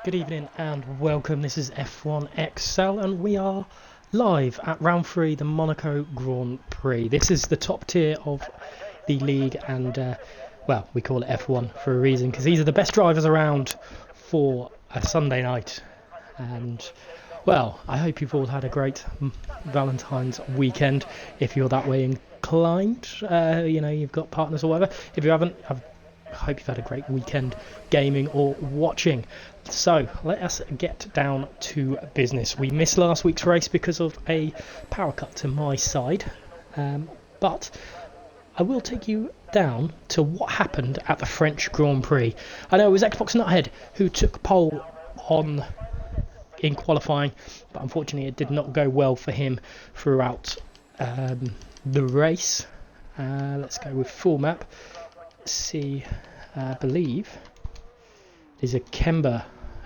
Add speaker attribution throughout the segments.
Speaker 1: Good evening and welcome. This is F1XL and we are live at round 3, the Monaco Grand Prix. This is the top tier of the league and, well, we call it F1 for a reason because these are the best drivers around for a Sunday night. And, well, I hope you've all had a great Valentine's weekend if you're that way inclined. You've got partners or whatever. If you haven't, I hope you've had a great weekend gaming or watching. So let us get down to business. We missed last week's race because of a power cut to my side, but I will take you down to what happened at the French Grand Prix. I know it was Xbox Nuthead who took pole in qualifying, but unfortunately it did not go well for him throughout the race. Let's go with full map. See, I believe is a Kemba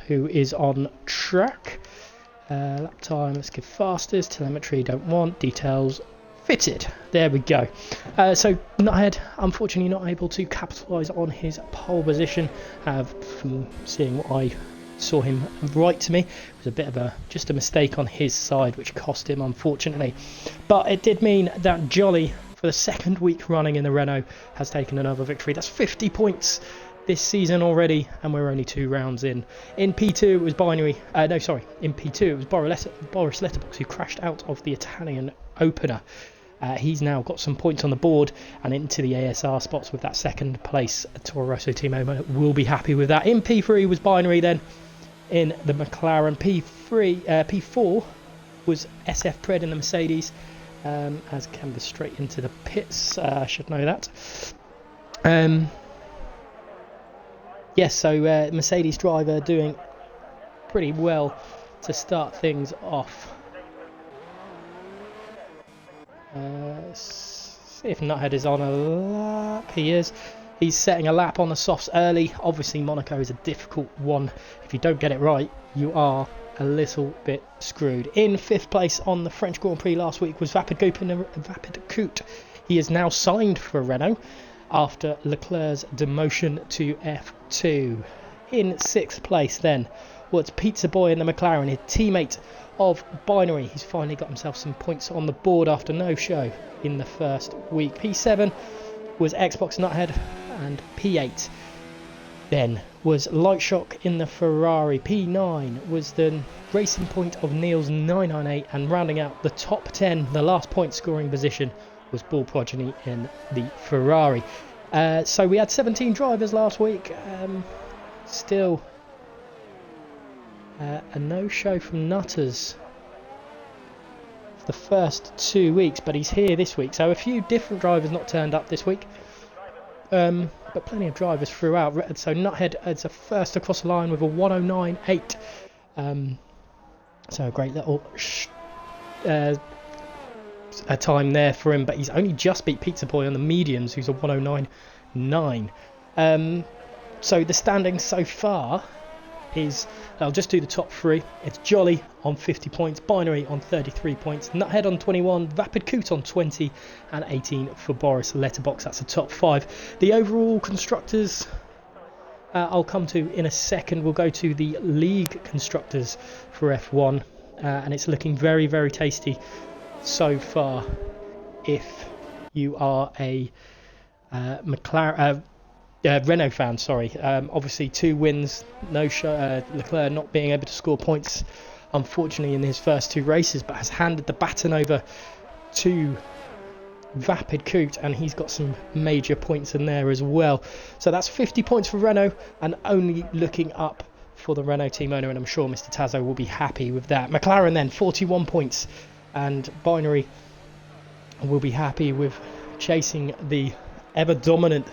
Speaker 1: who is on track. Lap time, let's give fastest. Telemetry, don't want. Details, fitted. There we go. So Nuthead, unfortunately not able to capitalise on his pole position. From seeing what I saw him write to me, it was a bit of just a mistake on his side, which cost him, unfortunately. But it did mean that Jolly, for the second week running in the Renault, has taken another victory. That's 50 points this season already, and we're only 2 rounds in. In P2 it was in P2 it was Boris Letterbox who crashed out of the Italian opener. He's now got some points on the board and into the ASR spots with that second place. Toro Rosso team owner will be happy with that. In P3 was Binary then. In the McLaren P4 was SF Pred in the Mercedes. As canvas straight into the pits. I should know that. So Mercedes driver doing pretty well to start things off. See if Nuthead is on a lap. He is. He's setting a lap on the softs early. Obviously Monaco is a difficult one. If you don't get it right, you are a little bit screwed. In 5th place on the French Grand Prix last week was Vapid Coot. He is now signed for Renault after Leclerc's demotion to F2. In 6th place then was Pizza Boy in the McLaren, his teammate of Binary. He's finally got himself some points on the board after no show in the first week. P7 was Xbox Nuthead, and P8 then was Light Shock in the Ferrari. P9 was the Racing Point of Neil's 998, and rounding out the top 10, the last point scoring position, was Ball Progeny in the Ferrari. So we had 17 drivers last week. Still a no-show from Nutters for the first 2 weeks, but he's here this week. So a few different drivers not turned up this week. But plenty of drivers throughout. So Nuthead is a first across the line with a 109.8. So a great little a time there for him, but he's only just beat Pizza Boy on the mediums, who's a 109.9. So the standings so far is, I'll just do the top 3. It's Jolly on 50 points, Binary on 33 points, Nuthead on 21, Vapid Coot on 20, and 18 for Boris Letterbox. That's the top 5. The overall constructors I'll come to in a second. We'll go to the league constructors for F1, and it's looking very, very tasty so far if you are a Renault fan, obviously 2 wins, no show. Leclerc not being able to score points, unfortunately, in his first 2 races, but has handed the baton over to Vapid Coot, and he's got some major points in there as well. So that's 50 points for Renault, and only looking up for the Renault team owner, and I'm sure Mr Tazo will be happy with that. McLaren then 41 points, and Binary will be happy with chasing the ever dominant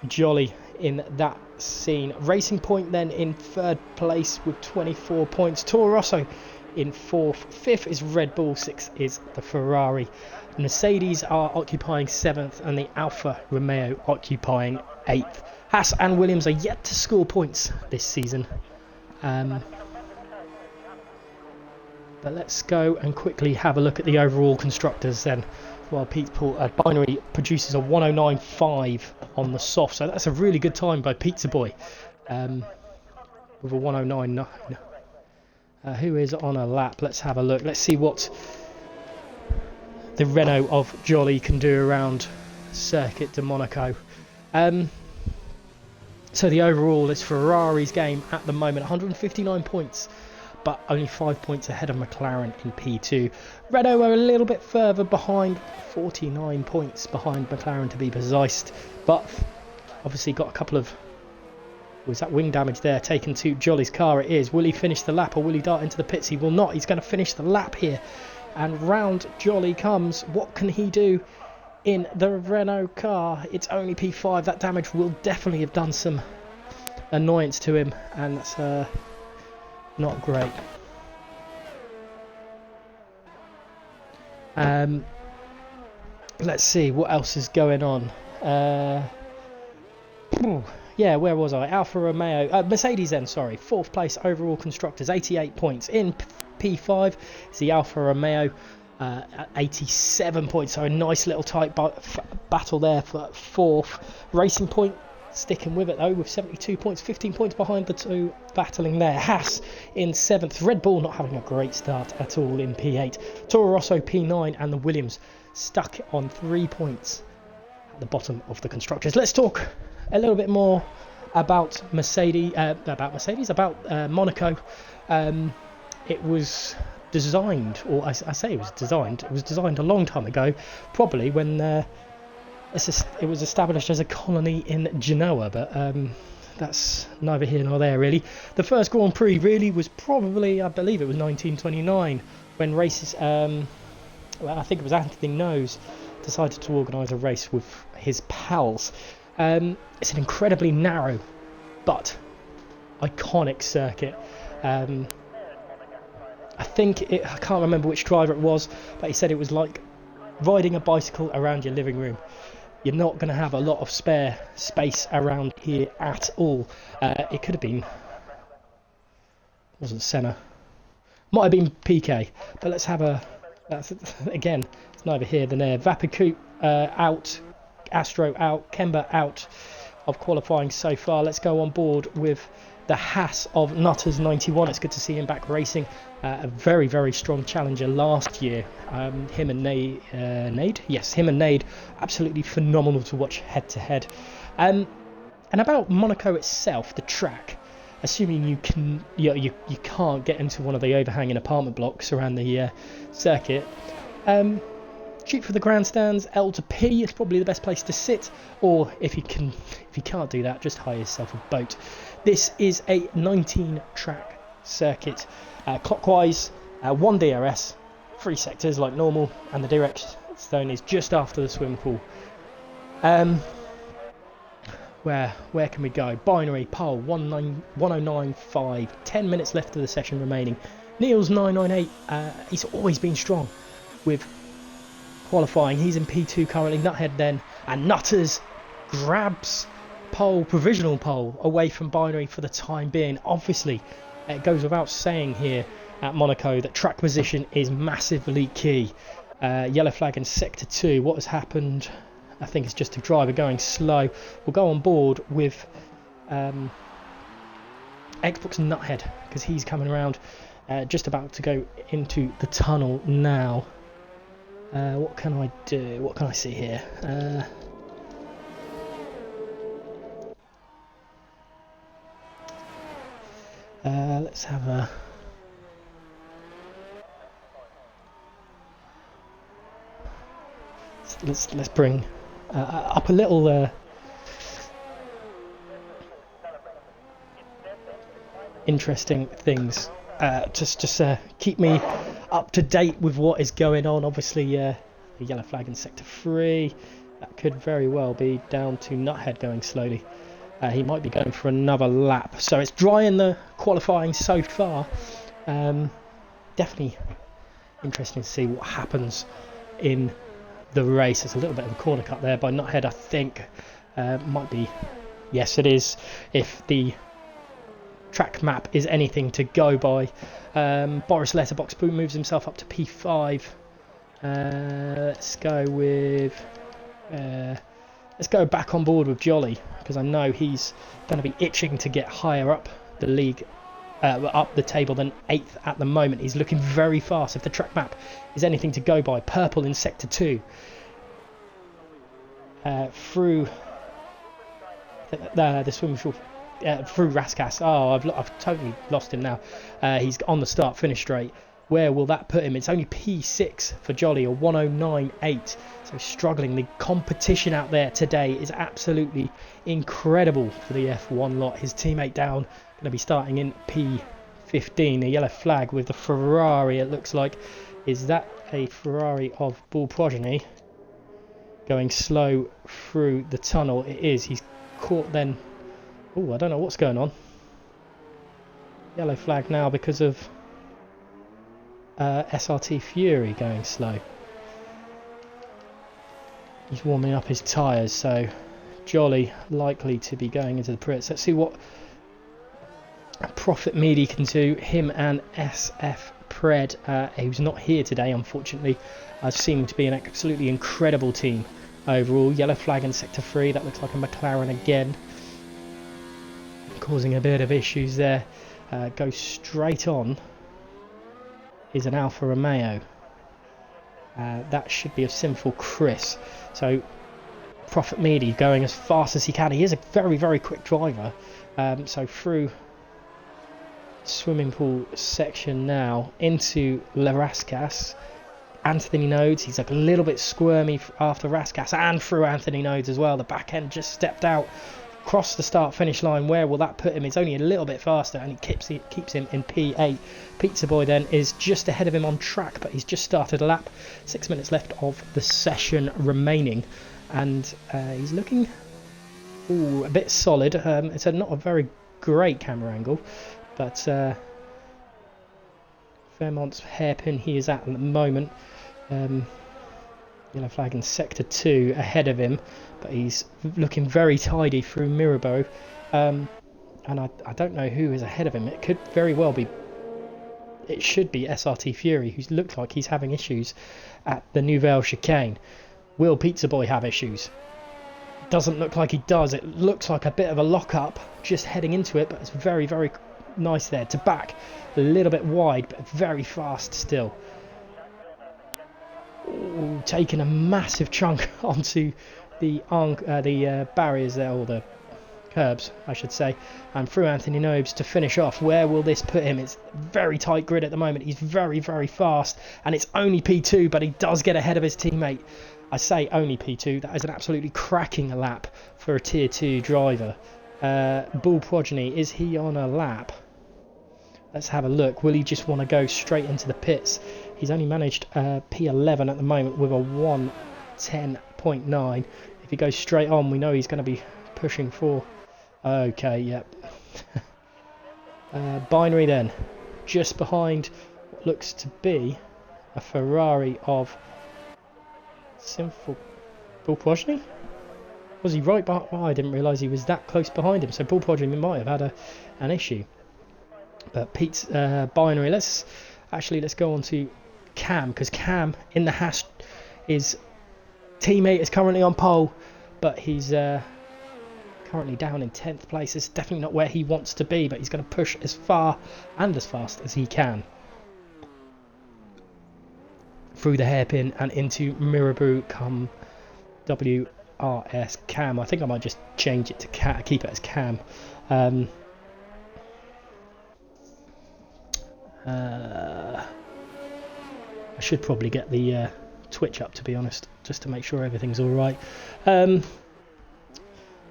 Speaker 1: Jolly in that scene. Racing Point then in 3rd place with 24 points. Toro Rosso in 4th. 5th is Red Bull. 6th is the Ferrari. Mercedes are occupying 7th, and the Alfa Romeo occupying 8th. Haas and Williams are yet to score points this season. But let's go and quickly have a look at the overall constructors then. While Binary produces a 109.5 on the soft, so that's a really good time by Pizza Boy. with a 109.9. Who is on a lap? Let's have a look. Let's see what the Renault of Jolly can do around Circuit de Monaco. So the overall is Ferrari's game at the moment, 159 points, but only 5 points ahead of McLaren in P2. Renault are a little bit further behind, 49 points behind McLaren to be precise, but obviously got a couple of... Was that wing damage there taken to Jolly's car? It is. Will he finish the lap or will he dart into the pits? He will not. He's going to finish the lap here. And round Jolly comes. What can he do in the Renault car? It's only P5. That damage will definitely have done some annoyance to him. And that's not great. Let's see what else is going on. Yeah, where was I? Alfa Romeo, Mercedes then, sorry. 4th place overall constructors, 88 points. In P5 is the Alfa Romeo, 87 points. So a nice little tight battle there for 4th. Racing Point sticking with it though with 72 points, 15 points behind the two battling there. Haas in 7th. Red Bull not having a great start at all in P8. Toro Rosso P9 and the Williams stuck on 3 points at the bottom of the constructors. Let's talk a little bit more about Monaco. It was designed, or I say it was designed. It was designed a long time ago, probably when it was established as a colony in Genoa. But that's neither here nor there, really. The first Grand Prix really was probably, I believe, it was 1929 when races. I think it was Anthony Nose decided to organise a race with his pals. It's an incredibly narrow but iconic circuit. I can't remember which driver it was, but he said it was like riding a bicycle around your living room. You're not going to have a lot of spare space around here at all. It could have been, wasn't Senna, might have been PK, but let's have that's again, it's neither here nor there. Vapicu out, Astro out, Kemba out of qualifying so far. Let's go on board with the Haas of Nutters 91. It's good to see him back racing. A very, very strong challenger last year. Him and Nade. Yes, him and Nade. Absolutely phenomenal to watch head to head. And about Monaco itself, the track. Assuming you can't get into one of the overhanging apartment blocks around the circuit. Shoot for the grandstands. L to P is probably the best place to sit, or if you can't do that, just hire yourself a boat. This is a 19 track circuit, clockwise, 1 DRS, 3 sectors like normal, and the direct zone is just after the swimming pool. Where can we go? Binary pole 109.5. 10 minutes left of the session remaining. Neil's 998. He's always been strong with qualifying. He's in P2 currently. Nuthead then, and Nutters grabs provisional pole away from Binary for the time being. Obviously, it goes without saying here at Monaco that track position is massively key. Yellow flag in sector 2. What has happened? I think it's just a driver going slow. We'll go on board with Xbox Nuthead because he's coming around, just about to go into the tunnel now. What can I do? What can I see here? Let's have a... Let's bring up a little interesting things. Just keep me up to date with what is going on. Obviously, the yellow flag in sector 3. That could very well be down to Nuthead going slowly. He might be going for another lap. So it's dry in the qualifying so far. Definitely interesting to see what happens in the race. It's a little bit of a corner cut there by Nuthead, I think. Might be. Yes, it is. If the track map is anything to go by. Boris Letterbox moves himself up to P5. Let's go with... let's go back on board with Jolly, because I know he's going to be itching to get higher up the league up the table than 8th at the moment. He's looking very fast. If the track map is anything to go by, purple in sector 2 through the swimming pool through Raskas. Oh, I've totally lost him now. He's on the start finish straight. Where will that put him? It's only P6 for Jolly, a 109.8. So struggling. The competition out there today is absolutely incredible for the F1 lot. His teammate down, going to be starting in P15. A yellow flag with the Ferrari, it looks like. Is that a Ferrari of Bull Progeny? Going slow through the tunnel. It is. He's caught then. Oh, I don't know what's going on. Yellow flag now because of SRT Fury going slow. He's warming up his tyres, so Jolly likely to be going into the pits. Let's see what Prophet Meady can do. Him and SF Pred, who's not here today unfortunately, seeming to be an absolutely incredible team overall. Yellow flag in sector 3, that looks like a McLaren again, causing a bit of issues there. Goes straight on is an Alfa Romeo. That should be a Sinful Chris. So Prophet Meady going as fast as he can. He is a very, very quick driver. So through swimming pool section now into Le Raskas. Anthony Nodes, he's like a little bit squirmy after Raskas and through Anthony Nodes as well. The back end just stepped out, crossed the start finish line. Where will that put him? It's only a little bit faster and he keeps him in P8. Pizza Boy then is just ahead of him on track, but he's just started a lap. 6 minutes left of the session remaining, and he's looking a bit solid. It's not a very great camera angle, but Fairmont's hairpin he is at the moment. Yellow flag in sector 2 ahead of him, but he's looking very tidy through Mirabeau, and I don't know who is ahead of him. It could very well be, it should be SRT Fury, who looks like he's having issues at the Nouvelle Chicane. Will Pizza Boy have issues? Doesn't look like he does. It looks like a bit of a lock-up just heading into it, but it's very, very nice there to back. A little bit wide, but very fast still. Ooh, taking a massive chunk onto the barriers there, or the curbs I should say, and through Anthony Nobes to finish off. Where will this put him? It's very tight grid at the moment. He's very, very fast, and it's only P2, but he does get ahead of his teammate. I say only P2, that is an absolutely cracking lap for a tier 2 driver. Bull Progeny, is he on a lap? Let's have a look. Will he just want to go straight into the pits? He's only managed P11 at the moment with a 1:10.9. If he goes straight on, we know he's going to be pushing for... Okay, yep. Binary then, just behind what looks to be a Ferrari of Sinful Bull Progeny. Was he right behind? Oh, I didn't realise he was that close behind him. So Bull Progeny might have had an issue. But Pete's Binary. Let's go on to Cam, because Cam in the hash, his teammate is currently on pole, but he's currently down in 10th place. It's definitely not where he wants to be, but he's going to push as far and as fast as he can through the hairpin and into Mirabeau come WRS Cam. I think I might just change it to keep it as Cam. I should probably get the Twitch up, to be honest, just to make sure everything's all right.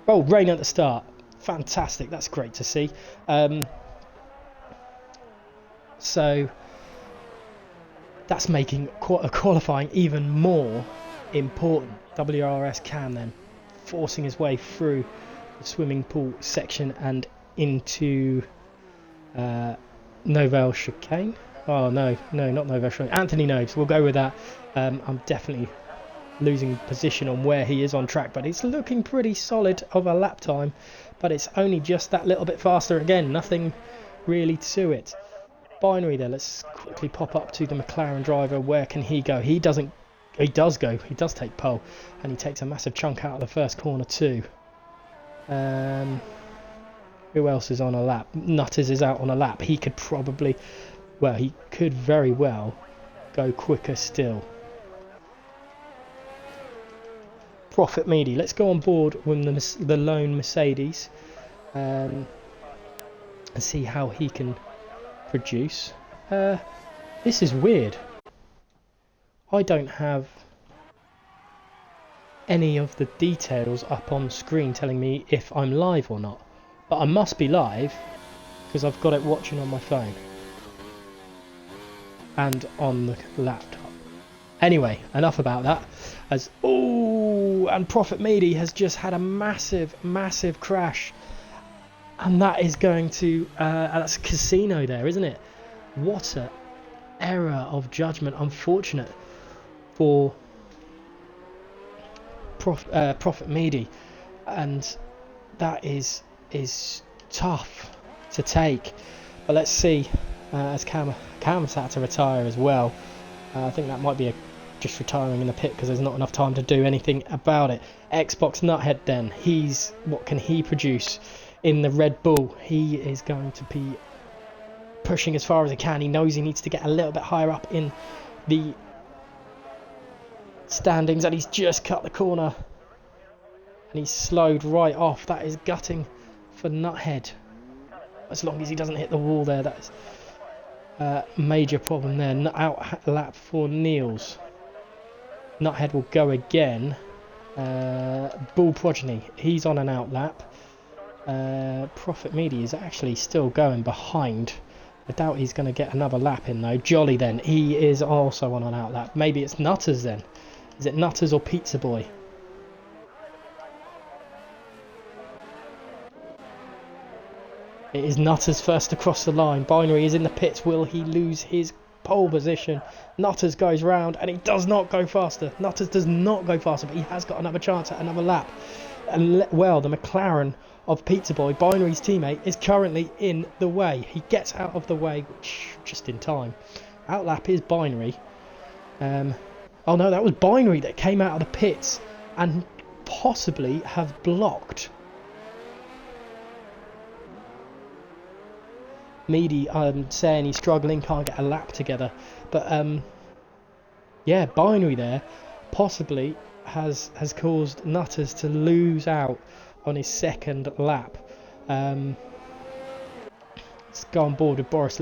Speaker 1: Oh, rain at the start. Fantastic. That's great to see. So that's making qualifying even more important. WRS Cam then forcing his way through the swimming pool section and into Nouvelle Chicane. Oh no, not Nouvelle Chicane. Anthony Noves, we'll go with that. I'm definitely losing position on where he is on track, but it's looking pretty solid of a lap time, but it's only just that little bit faster again, nothing really to it. Binary there, let's quickly pop up to the McLaren driver. Where can he go? He does take pole, and he takes a massive chunk out of the first corner too. I Who else is on a lap? Nutters is out on a lap. He could probably, well, he could very well go quicker still. Prophet Meaty, let's go on board with the lone Mercedes and see how he can produce. This is weird. I don't have any of the details up on screen telling me if I'm live or not. But I must be live because I've got it watching on my phone and on the laptop. Anyway, enough about that. And Prophet Meaty has just had a massive crash, and that is going to that's a casino there, isn't it? What a error of judgment. Unfortunate for Prophet Meaty, and that is tough to take. But let's see, as Cam's had to retire as well. I think that might be just retiring in the pit because there's not enough time to do anything about it. Xbox Nuthead then, what can he produce in the Red Bull? He is going to be pushing as far as he can. He knows he needs to get a little bit higher up in the standings, and he's just cut the corner and he's slowed right off. That is gutting for Nuthead. As long as he doesn't hit the wall there, that's major problem there. Out lap for Niels. Nuthead will go again. Bull Progeny, he's on an out lap. Prophet Meaty is actually still going behind. I doubt he's going to get another lap in though. Jolly then, he is also on an out lap. Maybe it's Nutters then. Is it Nutters or Pizza Boy? It is Nutters first across the line. Binary is in the pits. Will he lose his pole position? Nutters goes round and he does not go faster. Nutters does not go faster, but he has got another chance at another lap. And well, the McLaren of Pizza Boy, Binary's teammate, is currently in the way. He gets out of the way just in time. Outlap is Binary. Oh no, that was Binary that came out of the pits and possibly have blocked Meaty. Saying he's struggling, can't get a lap together. But yeah, Binary there possibly has caused Nutters to lose out on his second lap. Let's go on board with Boris